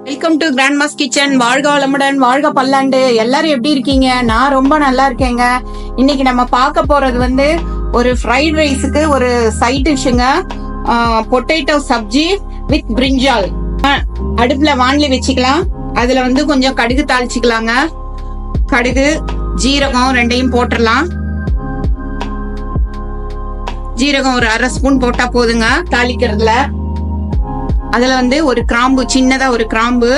Welcome to Grandma's kitchen. வாழ்க வளமுடன், வாழ்க பல்லாண்டு. எல்லாரும் எப்படி இருக்கீங்க? நான் ரொம்ப நல்லா இருக்கேங்க. இன்னைக்கு நம்ம பார்க்க போறது வந்து ஒரு ஃப்ரைட் ரைஸுக்கு ஒரு சைட் டிஷ்ஷுங்க. பொட்டேட்டோ சப்ஜி வித் பிரிஞ்சால். அடுப்புல வாண்லி வச்சுக்கலாம். அதுல வந்து கொஞ்சம் கடுகு தாளிச்சுக்கலாங்க. கடுகு ஜீரகம் ரெண்டையும் போட்டுடலாம். ஜீரகம் ஒரு அரை ஸ்பூன் போட்டா போதுங்க தாளிக்கிறதுல. அதுல வந்து ஒரு கிராம்பு, சின்னதா ஒரு கிராம்பு,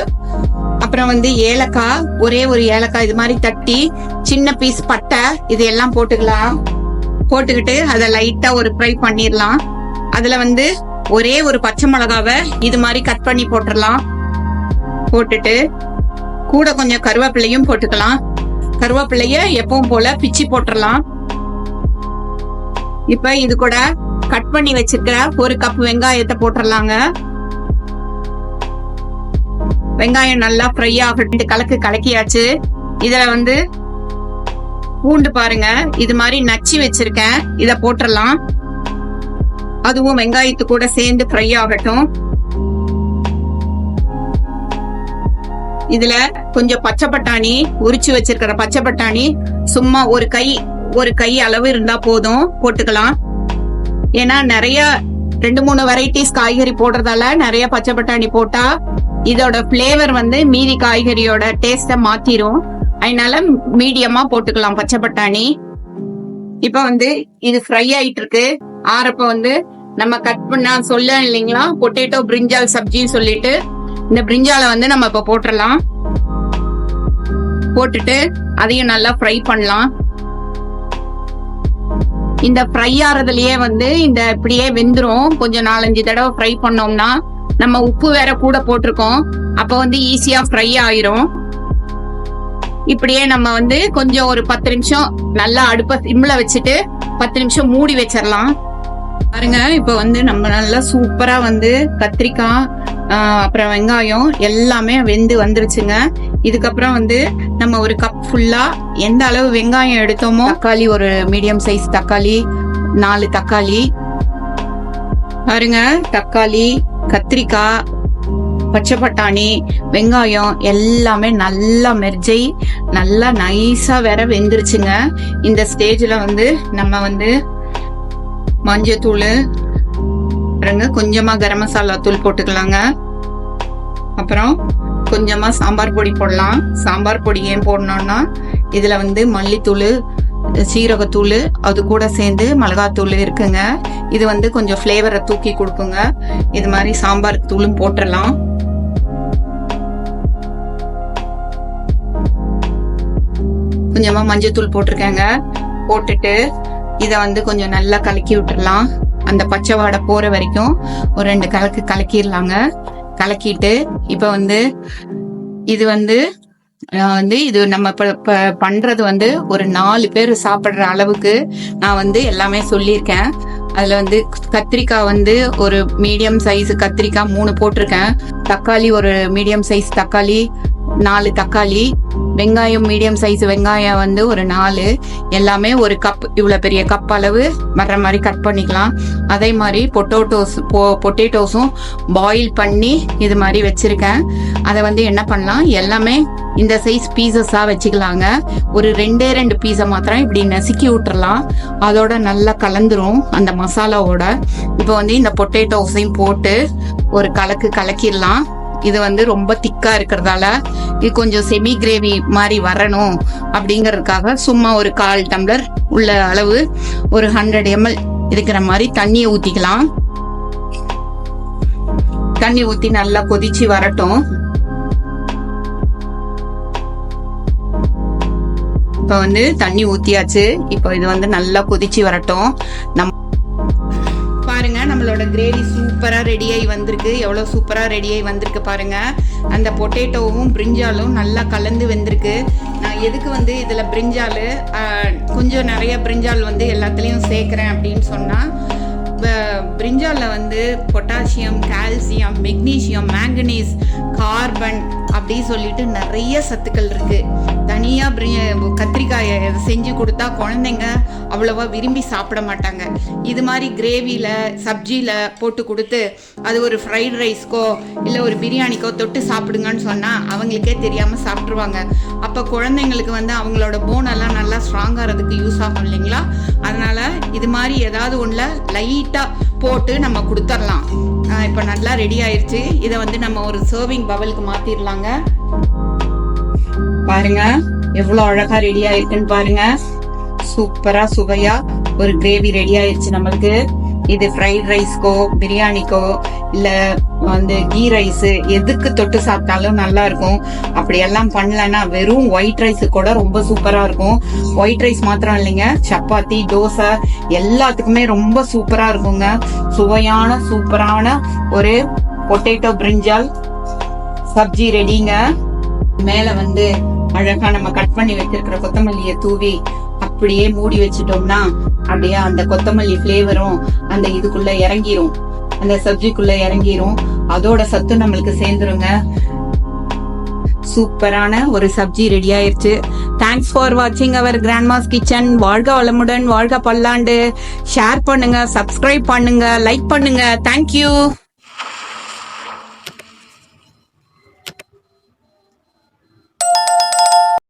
அப்புறம் வந்து ஏலக்காய், ஒரே ஒரு ஏலக்காய் இது மாதிரி தட்டி, சின்ன பீஸ் பட்டை, இது எல்லாம் போட்டுக்கலாம். போட்டுக்கிட்டு அதை லைட்டா ஒரு ஃப்ரை பண்ணிடலாம். அதுல வந்து ஒரே ஒரு பச்சை மிளகாவை இது மாதிரி கட் பண்ணி போட்டுடலாம். போட்டுட்டு கூட கொஞ்சம் கருவேப்பிலையும் போட்டுக்கலாம். கருவேப்பிலைய எப்பவும் போல பிச்சு போட்டுடலாம். இப்ப இது கூட கட் பண்ணி வச்சிருக்கிற ஒரு கப் வெங்காயத்தை போட்டுடலாங்க. வெங்காயம் நல்லா ஃப்ரை ஆகிட்டு கலக்கியாச்சு. இதுல வந்து பூண்டு பாருங்க, இது மாதிரி நச்சு வச்சிருக்கேன், இத போட்டுடலாம். அதுவும் வெங்காயத்து கூட சேர்ந்து ஃப்ரை ஆகட்டும். இதுல கொஞ்சம் பச்சை பட்டாணி, உரிச்சு வச்சிருக்கிற பச்சை பட்டாணி சும்மா ஒரு கை அளவு இருந்தா போதும், போட்டுக்கலாம். ஏன்னா நிறைய 2-3 வெரைட்டிஸ் காய்கறி போடுறதால நிறைய பச்சை பட்டாணி போட்டா இதோட பிளேவர் வந்து மீதி காய்கறியோட டேஸ்ட மாத்திரும். அதனால மீடியமா போட்டுக்கலாம் பச்சை பட்டாணி. இப்ப வந்து இது ஃப்ரை ஆயிட்டு இருக்கு. ஆறப்ப வந்து நம்ம கட் பண்ண சொல்ல இல்லைங்களா, பொட்டேட்டோ பிரிஞ்சால் சப்ஜின்னு சொல்லிட்டு இந்த பிரிஞ்சால வந்து நம்ம இப்ப போட்டுடலாம். போட்டுட்டு அதையும் நல்லா ஃப்ரை பண்ணலாம். இந்த ஃப்ரை ஆறதுலயே வந்து இந்த இப்படியே வெந்துரும். கொஞ்சம் 4-5 தடவை ஃப்ரை பண்ணோம்னா, நம்ம உப்பு வேற கூட போட்டிருக்கோம், அப்ப வந்து ஈஸியா ஃப்ரை ஆயிரும். இப்படியே நம்ம வந்து கொஞ்சம் ஒரு 10 நிமிஷம் நல்லா அடுப்ப சிம்ல வச்சுட்டு 10 நிமிஷம் மூடி வச்சிடலாம். பாருங்க, இப்ப வந்து நம்ம நல்லா சூப்பரா வந்து கத்திரிக்காய் அப்புறம் வெங்காயம் எல்லாமே வெந்து வந்துருச்சுங்க. இதுக்கப்புறம் வந்து நம்ம ஒரு கப் ஃபுல்லா எந்த அளவு வெங்காயம் எடுத்தோமோ, தக்காளி ஒரு மீடியம் சைஸ் தக்காளி, 4 தக்காளி பாருங்க, தக்காளி, கத்திரிக்காய், பச்சை பட்டாணி, வெங்காயம் எல்லாமே நல்லா மெர்ஜை நல்லா நைஸா வேற வெந்துருச்சுங்க. இந்த ஸ்டேஜ்ல வந்து நம்ம வந்து மஞ்சத்தூள், கொஞ்சமா கரம் மசாலா தூள் போட்டுக்கலாங்க. அப்புறம் கொஞ்சமா சாம்பார் பொடி போடலாம். சாம்பார் பொடி ஏன் போடணும்னா, இதுல வந்து மல்லித்தூள், சீரகத்தூள், அது கூட சேர்ந்து மிளகாத்தூள் இருக்குங்க. இது வந்து கொஞ்சம் ஃபிளேவரை தூக்கி கொடுக்குங்க. இது மாதிரி சாம்பார் தூளும் போட்டுடலாம். கொஞ்சமா மஞ்சத்தூள் போட்டிருக்கேங்க. போட்டுட்டு இத வந்து கொஞ்சம் நல்லா கலக்கி விட்டுறலாம். அந்த பச்சை வாடை போற வரைக்கும் ஒரு 2 கலக்கிடலாங்க. கலக்கிட்டு இப்ப வந்து இது வந்து இது நம்ம பண்றது வந்து ஒரு 4 பேர் சாப்பிடுற அளவுக்கு நான் வந்து எல்லாமே சொல்லியிருக்கேன். அதுல வந்து கத்திரிக்காய் வந்து ஒரு மீடியம் சைஸ் கத்திரிக்காய் 3 போட்டிருக்கேன். தக்காளி ஒரு மீடியம் சைஸ் தக்காளி 4 தக்காளி, வெங்காயம் மீடியம் சைஸ் வெங்காயம் வந்து ஒரு 4, எல்லாமே ஒரு கப், இவ்வளவு பெரிய கப் அளவு வர்ற மாதிரி கட் பண்ணிக்கலாம். அதே மாதிரி பொட்டேட்டோஸும் பாயில் பண்ணி இது மாதிரி வச்சிருக்கேன். அதை வந்து என்ன பண்ணலாம், எல்லாமே இந்த சைஸ் பீசஸா வச்சுக்கலாங்க. ஒரு 2 பீஸை மாத்திரம் இப்படி நசுக்கி விட்டுறலாம். அதோட நல்லா கலந்துரும் அந்த மசாலாவோட. இப்போ வந்து இந்த பொட்டேட்டோஸையும் போட்டு ஒரு கலக்கிடலாம். இது வந்து ரொம்ப திக்கா இருக்கிறதால இது கொஞ்சம் செமி கிரேவி மாதிரி வரணும் அப்படிங்கறதுக்காக சும்மா ஒரு 1/4 டம்ளர் உள்ள அளவு ஒரு 100 ml இருக்கிற மாதிரி தண்ணியை ஊத்திக்கலாம். தண்ணி ஊத்தி நல்லா கொதிச்சு வரட்டும். இப்ப வந்து தண்ணி ஊத்தியாச்சு. இப்போ இது வந்து நல்லா கொதிச்சு வரட்டும். பாருங்க, நம்மளோட கிரேவி சூப்பரா ரெடியாகி வந்திருக்கு. எவ்வளவு சூப்பரா ரெடியாகி வந்திருக்கு பாருங்க. அந்த பொட்டேட்டோவும் பிரிஞ்சாலும் நல்லா கலந்து வெந்திருக்கு. நான் எதுக்கு வந்து இதுல பிரிஞ்சால் கொஞ்சம் நிறைய பிரிஞ்சால் வந்து எல்லாத்துலயும் சேர்க்கிறேன் அப்படின்னு சொன்னா, பிரிஞ்சால்ல வந்து potassium, calcium, magnesium, manganese, carbon அப்படி சொல்லிட்டு நிறைய சத்துக்கள் இருக்கு. தனியா கத்திரிக்காயை செஞ்சு கொடுத்தா குழந்தைங்க அவ்வளவா விரும்பி சாப்பிட மாட்டாங்க. இது மாதிரி கிரேவியில சப்ஜியில போட்டு கொடுத்து அது ஒரு ஃப்ரைட் ரைஸ்க்கோ இல்லை ஒரு பிரியாணிக்கோ தொட்டு சாப்பிடுங்கன்னு சொன்னா அவங்களுக்கே தெரியாம சாப்பிட்ருவாங்க. அப்போ குழந்தைங்களுக்கு வந்து அவங்களோட போனெல்லாம் நல்லா ஸ்ட்ராங்காகிறதுக்கு யூஸ் ஆகும் இல்லைங்களா? அதனால இது மாதிரி ஏதாவது ஒன்றுல லைட்டா போட்டு நம்ம கொடுத்துடலாம். இப்போ நல்லா ரெடி ஆயிடுச்சு. இதை வந்து நம்ம ஒரு சர்விங் பவலுக்கு மாத்திரலாங்க. பாருங்க எவ்வளவு அழகா ரெடி ஆயிருக்குன்னு பாருங்க. சூப்பரா சுவையா ஒரு கிரேவி ரெடி ஆயிருச்சு நம்மளுக்கு. இது ஃப்ரைட் ரைஸ்க்கோ பிரியாணிக்கோ இல்ல வந்து கீ ரைஸ் எதுக்கு தொட்டு சாப்பிட்டாலும் நல்லா இருக்கும். அப்படி எல்லாம் பண்ணலன்னா வெறும் ஒயிட் ரைஸ் கூட ரொம்ப சூப்பரா இருக்கும். ஒயிட் ரைஸ் மாத்திரம் இல்லைங்க, சப்பாத்தி தோசை எல்லாத்துக்குமே ரொம்ப சூப்பரா இருக்குங்க. சுவையான சூப்பரான ஒரு பொட்டேட்டோ பிரிஞ்சால் சப்ஜி ரெடிங்க. மேல வந்து அழகா நம்ம கட் பண்ணி வச்சிருக்கிற கொத்தமல்லியை தூவி அப்படியே மூடி வச்சிட்டோம்னா அப்படியே அந்த கொத்தமல்லி பிளேவரும் அந்த இதுக்குள்ள இறங்கிரும், அந்த சப்ஜிக்குள்ள இறங்கிரும். அதோட சத்து நம்மளுக்கு சேர்ந்துருங்க. சூப்பரான ஒரு சப்ஜி ரெடி ஆயிருச்சு. தேங்க்ஸ் ஃபார் வாட்சிங் அவர் கிராண்ட்மாஸ் கிச்சன். வாழ்க வளமுடன், வாழ்க பல்லாண்டு. ஷேர் பண்ணுங்க, சப்ஸ்கிரைப் பண்ணுங்க, லைக் பண்ணுங்க. தேங்க்யூ.